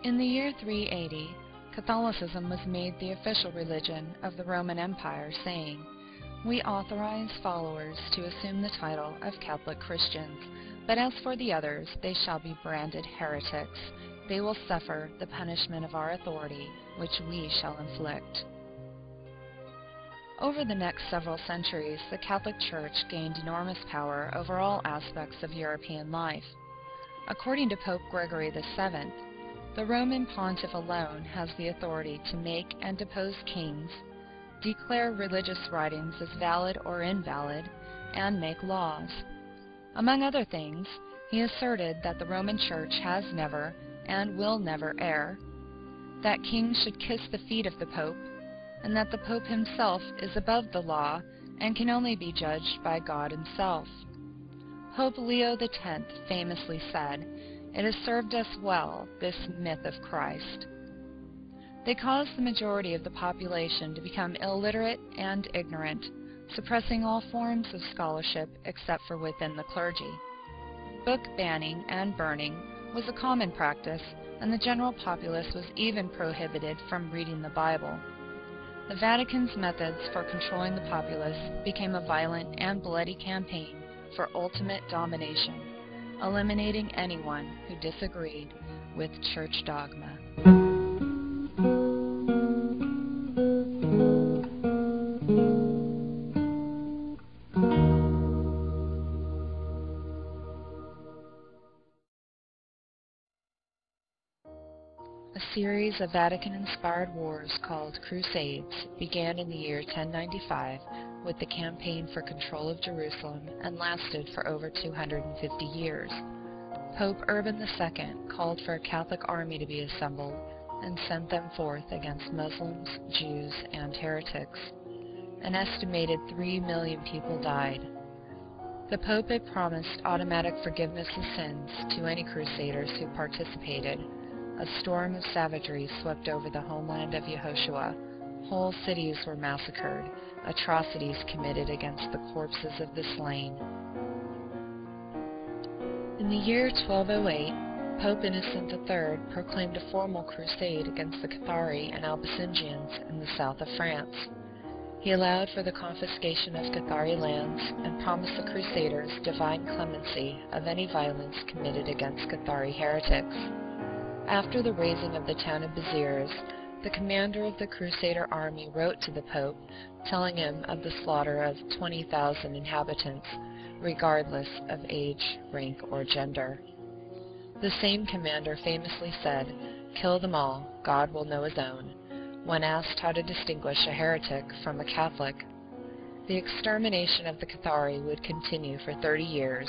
In the year 380, Catholicism was made the official religion of the Roman Empire, saying, "We authorize followers to assume the title of Catholic Christians, but as for the others, they shall be branded heretics. They will suffer the punishment of our authority, which we shall inflict." Over the next several centuries, the Catholic Church gained enormous power over all aspects of European life. According to Pope Gregory VII, the Roman Pontiff alone has the authority to make and depose kings, declare religious writings as valid or invalid, and make laws. Among other things, he asserted that the Roman Church has never and will never err, that kings should kiss the feet of the Pope, and that the Pope himself is above the law and can only be judged by God himself. Pope Leo X famously said, "It has served us well, this myth of Christ." They caused the majority of the population to become illiterate and ignorant, suppressing all forms of scholarship except for within the clergy. Book banning and burning was a common practice, and the general populace was even prohibited from reading the Bible. The Vatican's methods for controlling the populace became a violent and bloody campaign for ultimate domination, eliminating anyone who disagreed with church dogma. A series of Vatican-inspired wars called Crusades began in the year 1095 with the campaign for control of Jerusalem and lasted for over 250 years. Pope Urban II called for a Catholic army to be assembled and sent them forth against Muslims, Jews, and heretics. An estimated 3 million people died. The Pope had promised automatic forgiveness of sins to any crusaders who participated. A storm of savagery swept over the homeland of Yehoshua. Whole cities were massacred, atrocities committed against the corpses of the slain. In the year 1208, Pope Innocent III proclaimed a formal crusade against the Cathari and Albigensians in the south of France. He allowed for the confiscation of Cathari lands and promised the Crusaders divine clemency of any violence committed against Cathari heretics. After the razing of the town of Béziers, the commander of the Crusader army wrote to the Pope, telling him of the slaughter of 20,000 inhabitants, regardless of age, rank, or gender. The same commander famously said, "Kill them all, God will know his own," when asked how to distinguish a heretic from a Catholic. The extermination of the Cathari would continue for 30 years,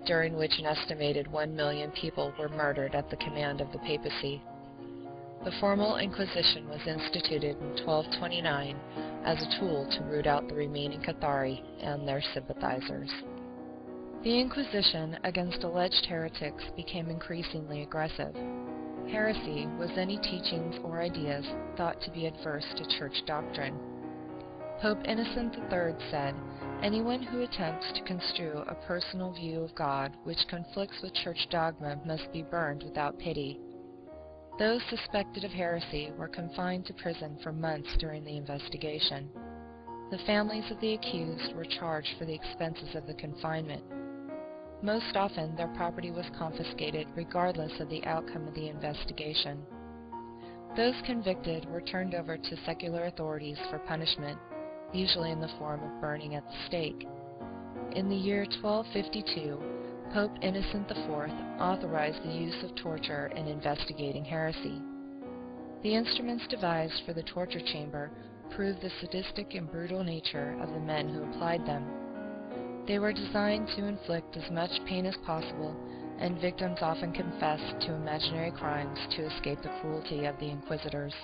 during which an estimated 1 million people were murdered at the command of the papacy. The formal Inquisition was instituted in 1229 as a tool to root out the remaining Cathari and their sympathizers. The Inquisition against alleged heretics became increasingly aggressive. Heresy was any teachings or ideas thought to be adverse to church doctrine. Pope Innocent III said, "Anyone who attempts to construe a personal view of God which conflicts with church dogma must be burned without pity." Those suspected of heresy were confined to prison for months during the investigation. The families of the accused were charged for the expenses of the confinement. Most often, their property was confiscated regardless of the outcome of the investigation. Those convicted were turned over to secular authorities for punishment, usually in the form of burning at the stake. In the year 1252, Pope Innocent IV authorized the use of torture in investigating heresy. The instruments devised for the torture chamber proved the sadistic and brutal nature of the men who applied them. They were designed to inflict as much pain as possible, and victims often confessed to imaginary crimes to escape the cruelty of the inquisitors.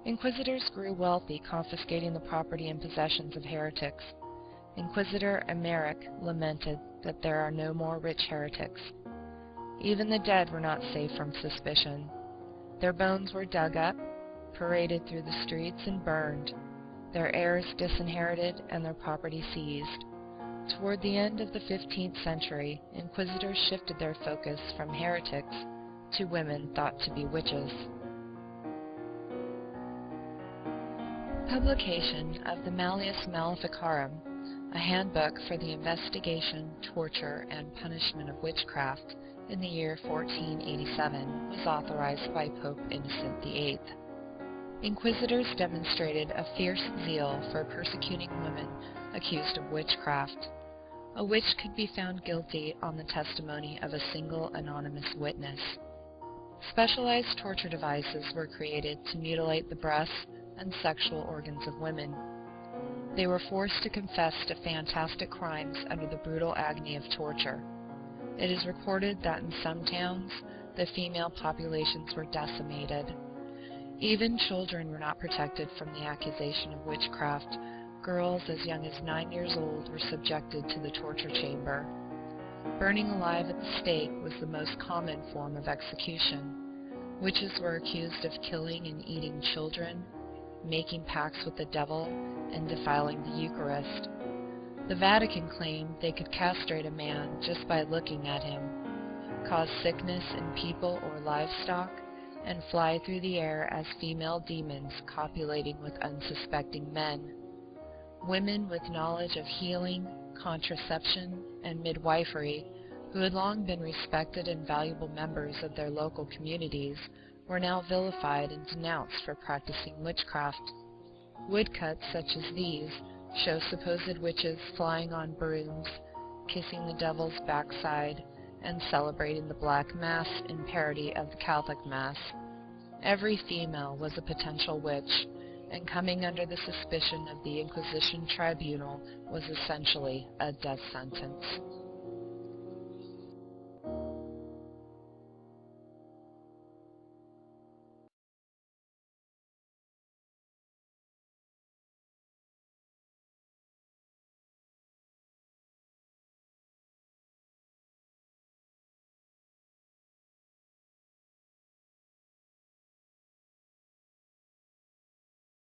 Inquisitors grew wealthy confiscating the property and possessions of heretics. Inquisitor Emmerich lamented that there are no more rich heretics. Even the dead were not safe from suspicion. Their bones were dug up, paraded through the streets, and burned, their heirs disinherited and their property seized. Toward the end of the 15th century, inquisitors shifted their focus from heretics to women thought to be witches. Publication of the Malleus Maleficarum, a handbook for the investigation, torture, and punishment of witchcraft, in the year 1487, was authorized by Pope Innocent VIII. Inquisitors demonstrated a fierce zeal for persecuting women accused of witchcraft. A witch could be found guilty on the testimony of a single anonymous witness. Specialized torture devices were created to mutilate the breasts and sexual organs of women. They were forced to confess to fantastic crimes under the brutal agony of torture. It is recorded that in some towns, the female populations were decimated. Even children were not protected from the accusation of witchcraft. Girls as young as 9 years old were subjected to the torture chamber. Burning alive at the stake was the most common form of execution. Witches were accused of killing and eating children, making pacts with the devil, and defiling the Eucharist. The Vatican claimed they could castrate a man just by looking at him, cause sickness in people or livestock, and fly through the air as female demons copulating with unsuspecting men. Women with knowledge of healing, contraception, and midwifery, who had long been respected and valuable members of their local communities, were now vilified and denounced for practicing witchcraft. Woodcuts such as these show supposed witches flying on brooms, kissing the devil's backside, and celebrating the Black Mass in parody of the Catholic Mass. Every female was a potential witch, and coming under the suspicion of the Inquisition tribunal was essentially a death sentence.